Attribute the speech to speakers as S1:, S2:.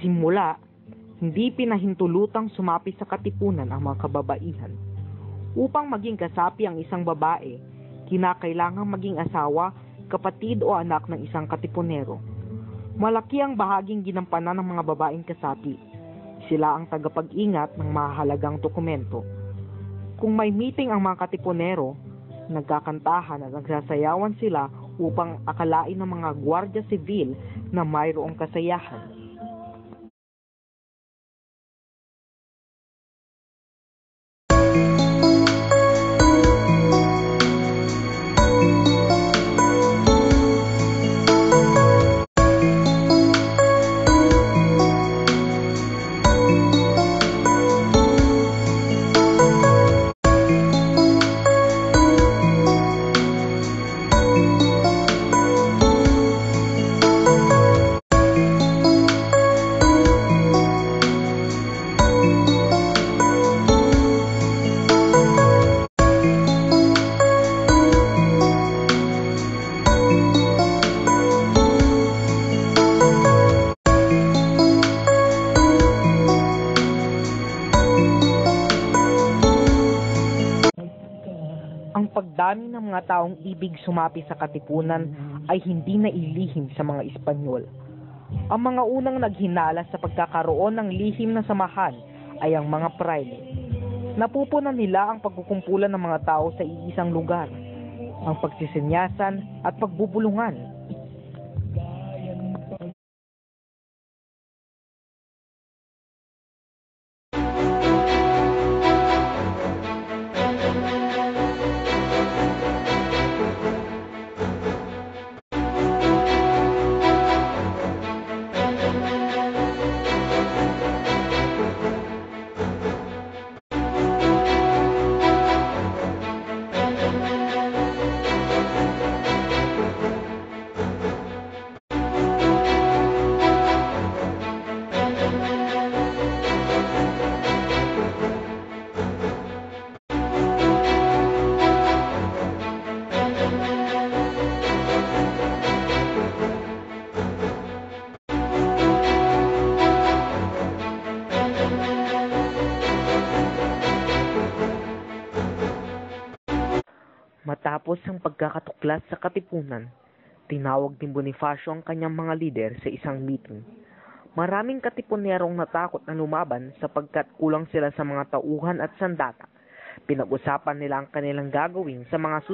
S1: simula, hindi pinahintulutang sumapi sa katipunan ang mga kababaihan. Upang maging kasapi ang isang babae, kinakailangang maging asawa, kapatid o anak ng isang katipunero. Malaki ang bahaging ginampanan ng mga babaeng kasapi. Sila ang tagapag-ingat ng mahalagang dokumento. Kung may meeting ang mga katipunero, nagkakantahan at nagsasayawan sila upang akalain ng mga gwardiya sibil na mayroong kasayahan. Ang pagdami ng mga taong ibig sumapi sa katipunan ay hindi nailihim sa mga Espanyol. Ang mga unang naghinala sa pagkakaroon ng lihim na samahan ay ang mga praile. Napupunan nila ang pagkukumpulan ng mga tao sa iisang lugar, ang pagsisinyasan at pagbubulungan. Matapos ang pagkakatuklas sa katipunan, tinawag ni Bonifacio ang kanyang mga lider sa isang meeting. Maraming katipunerong natakot na lumaban sapagkat kulang sila sa mga tauhan at sandata. Pinag-usapan nila ang kanilang gagawin sa mga